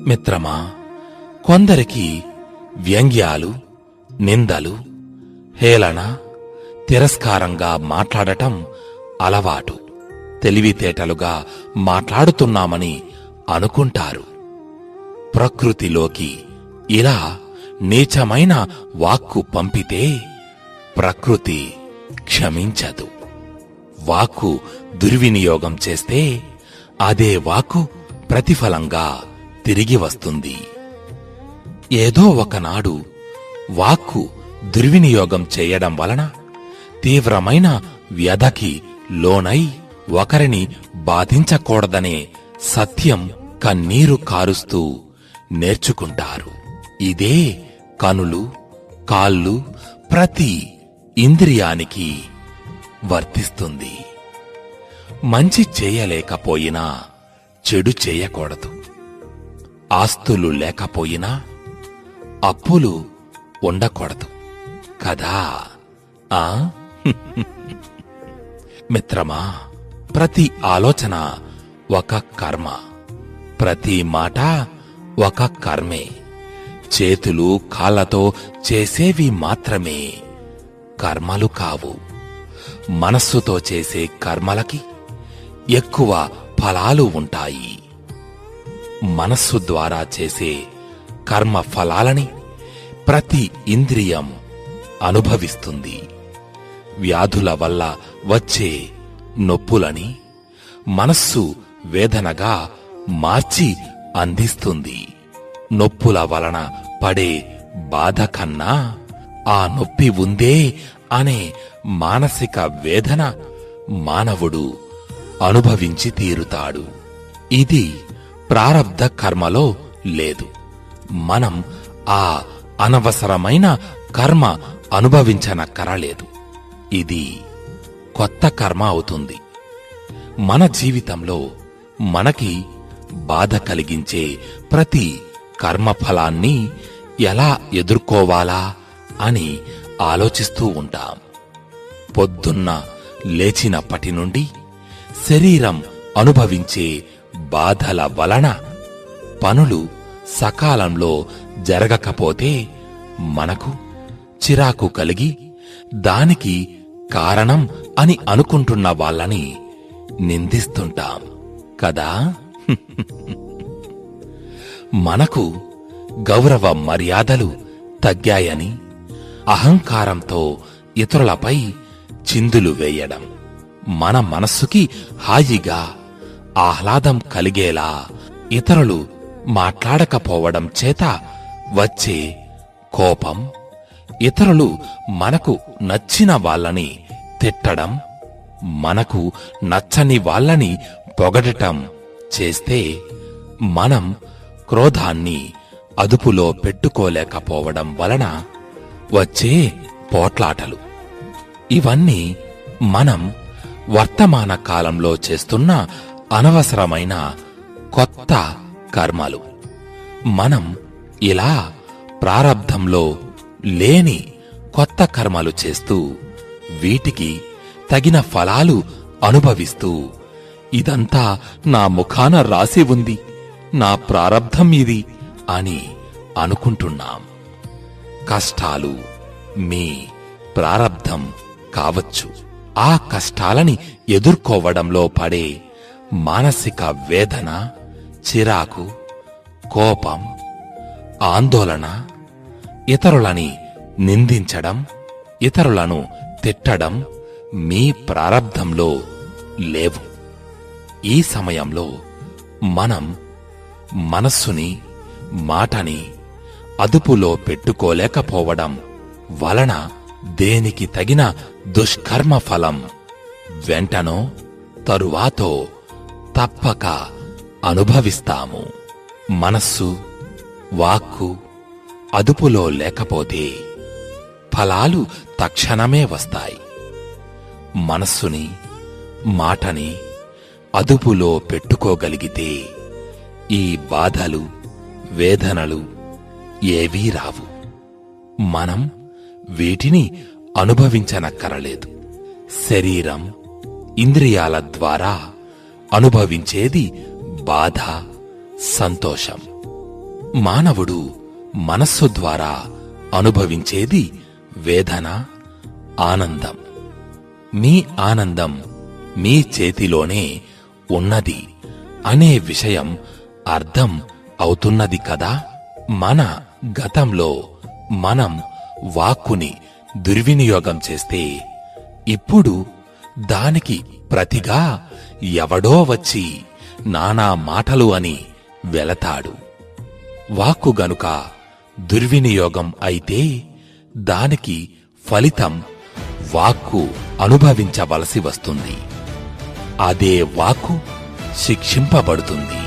మిత్రమా, కొందరికి వ్యంగ్యాలు, నిందలు, హేళన, తిరస్కారంగా మాట్లాడటం అలవాటు. తెలివితేటలుగా మాట్లాడుతున్నామని అనుకుంటారు. ప్రకృతిలోకి ఇలా నీచమైన వాక్కు పంపితే ప్రకృతి క్షమించదు. వాక్కు దుర్వినియోగం చేస్తే అదే వాక్కు ప్రతిఫలంగా తిరిగి వస్తుంది. ఏదో ఒకనాడు వాక్కు దుర్వినియోగం చేయడం వలన తీవ్రమైన వ్యధకి లోనై ఒకరిని బాధించకూడదనే సత్యం కన్నీరు కారుస్తూ నేర్చుకుంటారు. ఇదే కనులు, కాళ్ళు, ప్రతి ఇంద్రియానికి వర్తిస్తుంది. మంచి చేయలేకపోయినా చెడు చేయకూడదు. ఆస్తులు లేకపోయినా అప్పులు ఉండకూడదు కదా. మిత్రమా, ప్రతి ఆలోచన ఒక కర్మ, ప్రతి మాట ఒక కర్మే. చేతులు కాళ్ళతో చేసేవి మాత్రమే కర్మలు కావు. మనస్సుతో చేసే కర్మలకి ఎక్కువ ఫలాలు ఉంటాయి. మనస్సు ద్వారా చేసే కర్మ ఫలాలని ప్రతి ఇంద్రియం అనుభవిస్తుంది. వ్యాధుల వల్ల వచ్చే నొప్పులని మనస్సు వేదనగా మార్చి అందిస్తుంది. నొప్పుల వలన పడే బాధ కన్నా ఆ నొప్పి ఉందే అనే మానసిక వేదన మానవుడు అనుభవించి తీరుతాడు. ఇది ప్రారబ్ధ కర్మలో లేదు. మనం ఆ అనవసరమైన కర్మ అనుభవించనక్కరలేదు. ఇది కొత్త కర్మ అవుతుంది. మన జీవితంలో మనకి బాధ కలిగించే ప్రతి కర్మఫలాన్ని ఎలా ఎదుర్కోవాలా అని ఆలోచిస్తూ ఉంటాం. పొద్దున్న లేచినప్పటి నుండి శరీరం అనుభవించే బాధల వలన పనులు సకాలంలో జరగకపోతే మనకు చిరాకు కలిగి దానికి కారణం అని అనుకుంటున్న వాళ్ళని నిందిస్తుంటాం కదా. మనకు గౌరవ మర్యాదలు తగ్గాయని అహంకారంతో ఇతరులపై చిందులు వేయడం, మన మనస్సుకి హాయిగా ఆహ్లాదం కలిగేలా ఇతరులు మాట్లాడకపోవడం చేత వచ్చే కోపం, ఇతరులు మనకు నచ్చిన వాళ్ళని తిట్టడం, మనకు నచ్చని వాళ్ళని పొగడటం చేస్తే మనం క్రోధాన్ని అదుపులో పెట్టుకోలేకపోవడం వలన వచ్చే పోట్లాటలు. ఇవన్నీ మనం వర్తమాన కాలంలో చేస్తున్న అనవసరమైన కొత్త కర్మలు. మనం ఇలా ప్రారబ్ధంలో లేని కొత్త కర్మలు చేస్తూ వీటికి తగిన ఫలాలు అనుభవిస్తూ ఇదంతా నా ముఖాన రాసి ఉంది, నా ప్రారబ్ధం ఇది అని అనుకుంటున్నాం. కష్టాలు మీ ప్రారబ్ధం కావచ్చు. ఆ కష్టాలని ఎదుర్కోవడంలో పడే మానసిక వేదన, చిరాకు, కోపం, ఆందోళన, ఇతరులని నిందించడం, ఇతరులను తిట్టడం మీ ప్రారబ్ధంలో లేవు. ఈ సమయంలో మనం మనస్సుని, మాటని అదుపులో పెట్టుకోలేకపోవడం వలన దేనికి తగిన దుష్కర్మ ఫలం వెంటనో తరువాతో తప్పక అనుభవిస్తాము. మనస్సు, వాక్కు అదుపులో లేకపోతే ఫలాలు తక్షణమే వస్తాయి. మనస్సుని, మాటని అదుపులో పెట్టుకోగలిగితే ఈ బాధలు, వేదనలు ఏవీ రావు. మనం వీటిని అనుభవించనక్కరలేదు. శరీరం, ఇంద్రియాల ద్వారా అనుభవించేది బాధ, సంతోషం. మానవుడు మనస్సు ద్వారా అనుభవించేది వేదన, ఆనందం. మీ ఆనందం మీ చేతిలోనే ఉన్నది అనే విషయం అర్థం అవుతున్నది కదా. మన గతంలో మనం వాక్కుని దుర్వినియోగం చేస్తే ఇప్పుడు దానికి ప్రతిగా ఎవడో వచ్చి నానా మాటలు అని వెళతాడు. వాక్కు గనుక దుర్వినియోగం అయితే దానికి ఫలితం వాక్కు అనుభవించవలసి వస్తుంది. అదే వాక్కు శిక్షింపబడుతుంది.